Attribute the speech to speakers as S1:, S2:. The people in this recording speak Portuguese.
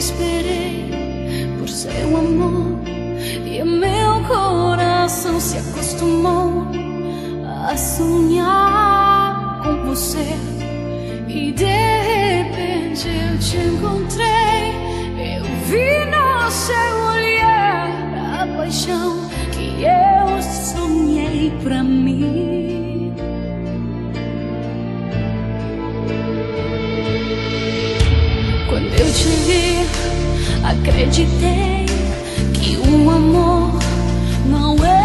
S1: esperei por seu amor e meu coração se acostumou a sonhar com você. E de repente eu te encontrei, eu vi no seu olhar a paixão que eu sonhei pra mim. Quando eu te vi, acreditei que o amor não é